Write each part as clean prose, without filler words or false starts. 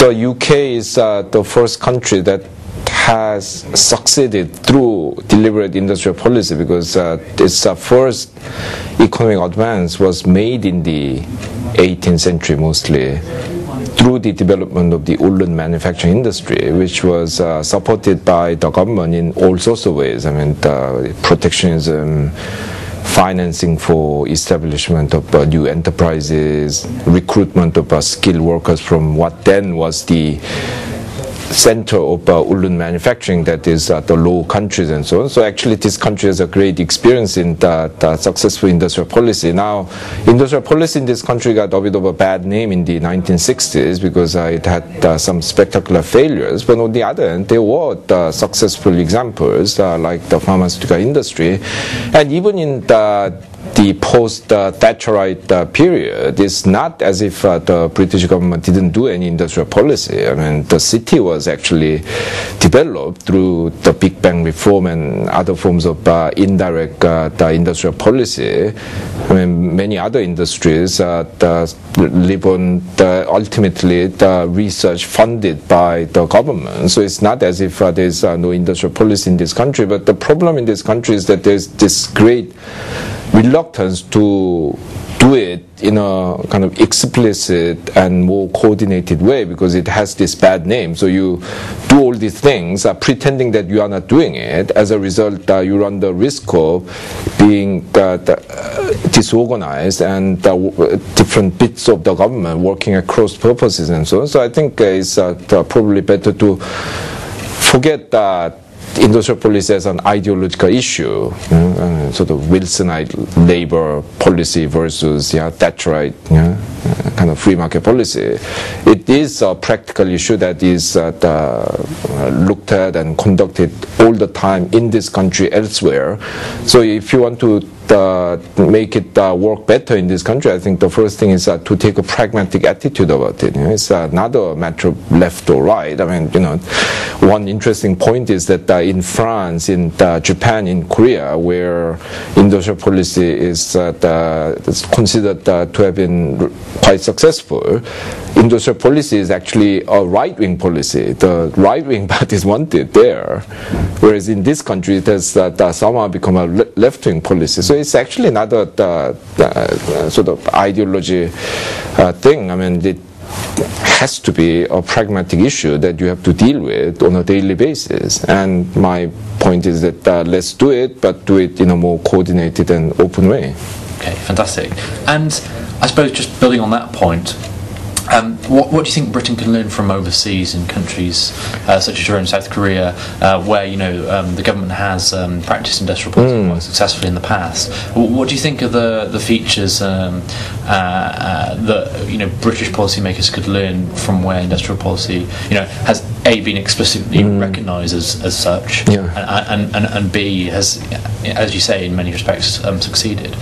the UK is the first country that has succeeded through deliberate industrial policy, because its first economic advance was made in the 18th century mostly through the development of the woolen manufacturing industry, which was supported by the government in all sorts of ways. I mean, protectionism, financing for establishment of new enterprises, recruitment of skilled workers from what then was the center of woolen manufacturing, that is the Low Countries and so on. So actually this country has a great experience in the successful industrial policy. Now, industrial policy in this country got a bit of a bad name in the 1960s because it had some spectacular failures, but on the other hand, there were successful examples like the pharmaceutical industry. And even in the post-Thatcherite period, it's not as if the British government didn't do any industrial policy. I mean, the city was actually developed through the Big Bang reform and other forms of indirect industrial policy. I mean, many other industries live on ultimately the research funded by the government. So it's not as if there's no industrial policy in this country. But the problem in this country is that there's this great reluctance to do it in a kind of explicit and more coordinated way, because it has this bad name. So you do all these things pretending that you are not doing it. As a result, you run the risk of being disorganized and different bits of the government working at cross purposes and so on. So I think it's probably better to forget that industrial policy as an ideological issue, sort of Wilsonite labor policy versus Thatcherite kind of free market policy. It is a practical issue that is looked at and conducted all the time in this country elsewhere. So if you want to make it work better in this country, I think the first thing is to take a pragmatic attitude about it. It's not a matter of left or right. I mean, one interesting point is that in France, in Japan, in Korea, where industrial policy is considered to have been quite successful, industrial policy is actually a right-wing policy. The right-wing part is wanted there, whereas in this country it has somehow become a left-wing policy. So it's actually not a sort of ideology thing. I mean, it has to be a pragmatic issue that you have to deal with on a daily basis. And my point is that let's do it, but do it in a more coordinated and open way. Okay, fantastic. And I suppose just building on that point, what do you think Britain can learn from overseas in countries such as your own South Korea, where the government has practiced industrial policy quite successfully in the past? What do you think are the features that British policymakers could learn from where industrial policy has been explicitly recognised as such, and B has, as you say, in many respects succeeded?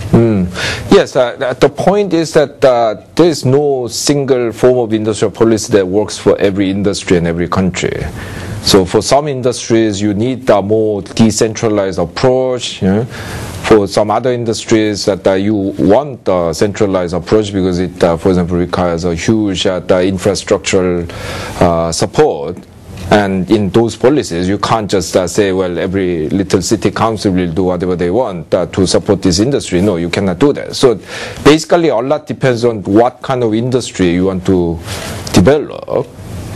Yes, the point is that there is no single form of industrial policy that works for every industry and every country. So for some industries, you need a more decentralized approach. For some other industries, that you want a centralized approach because it, for example, requires a huge infrastructural support. And in those policies, you can't just say, well, every little city council will do whatever they want to support this industry. No, you cannot do that. So basically, a lot depends on what kind of industry you want to develop.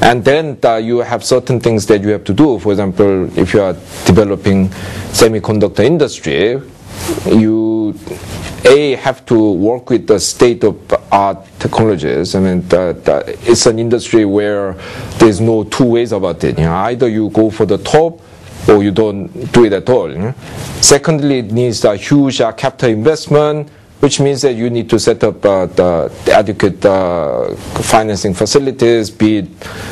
And then you have certain things that you have to do. For example, if you are developing semiconductor industry, you have to work with the state-of-art technologies. I mean, it's an industry where there's no two ways about it. Either you go for the top or you don't do it at all. Secondly, it needs a huge capital investment, which means that you need to set up the adequate financing facilities, be it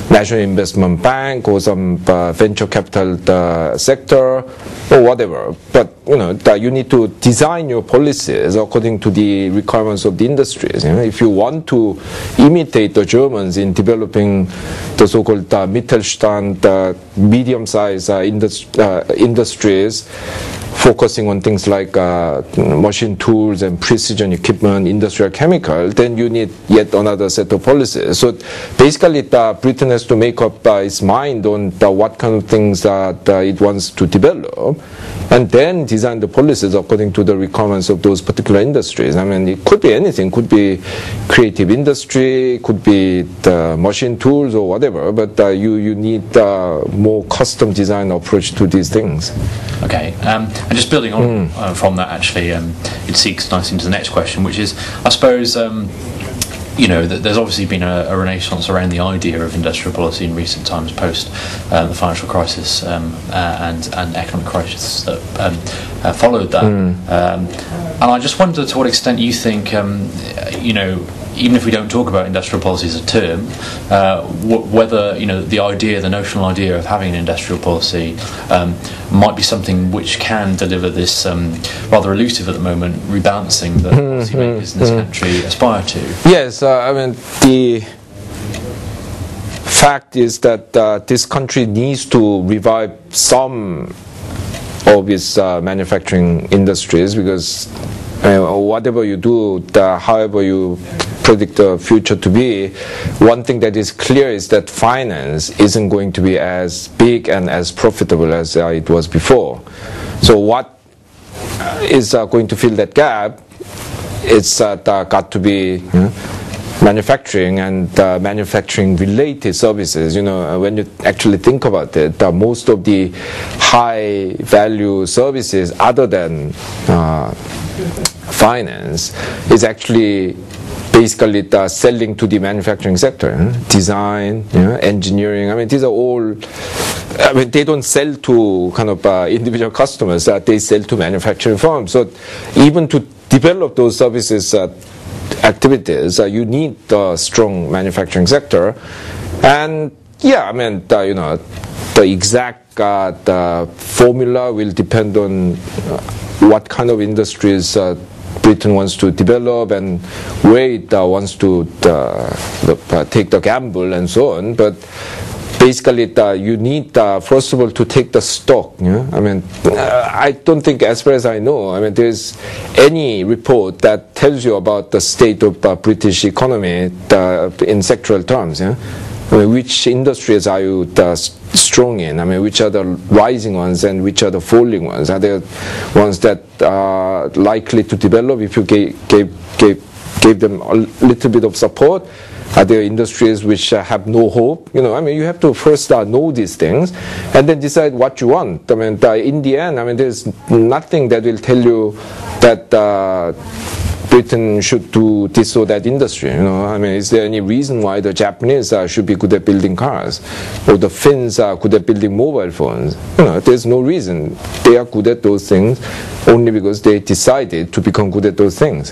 National Investment Bank or some venture capital sector or whatever. But you need to design your policies according to the requirements of the industries. If you want to imitate the Germans in developing the so-called Mittelstand, medium-sized industries, focusing on things like machine tools and precision equipment, industrial chemical, then you need yet another set of policies. So basically, Britain has to make up its mind on what kind of things that it wants to develop, and then design the policies according to the requirements of those particular industries. I mean, it could be anything. Could be creative industry, could be the machine tools or whatever, but you need more custom design approach to these things. Okay, and just building on from that, actually, it segues nicely into the next question, which is, I suppose, you know, there's obviously been a renaissance around the idea of industrial policy in recent times, post the financial crisis and economic crisis that followed that. And I just wonder to what extent you think, you know, even if we don't talk about industrial policy as a term, whether, you know, the notional idea of having an industrial policy might be something which can deliver this rather elusive at the moment rebalancing that policymakers in this country aspire to. Yes, I mean, the fact is that this country needs to revive some of its manufacturing industries, because whatever you do, however you predict the future to be, one thing that is clear is that finance isn't going to be as big and as profitable as it was before. So what is going to fill that gap? It's got to be manufacturing and manufacturing related services. You know, when you actually think about it, most of the high value services other than finance is actually basically selling to the manufacturing sector, design, engineering. I mean, these are all, I mean, they don't sell to kind of individual customers, they sell to manufacturing firms. So even to develop those services activities, you need a strong manufacturing sector. And yeah, I mean, you know, the exact formula will depend on what kind of industries Britain wants to develop and where it wants to take the gamble and so on. But basically, you need, first of all, to take the stock. I mean, I don't think, as far as I know, I mean, there's any report that tells you about the state of the British economy in sectoral terms. I mean, which industries are you strong in? I mean, which are the rising ones and which are the falling ones? Are there ones that are likely to develop if you gave them a little bit of support? Are there industries which have no hope? You know, I mean, you have to first know these things and then decide what you want. I mean, in the end, I mean, there's nothing that will tell you that Britain should do this or that industry. You know, I mean, is there any reason why the Japanese should be good at building cars, or the Finns are good at building mobile phones? You know, there's no reason. They are good at those things only because they decided to become good at those things.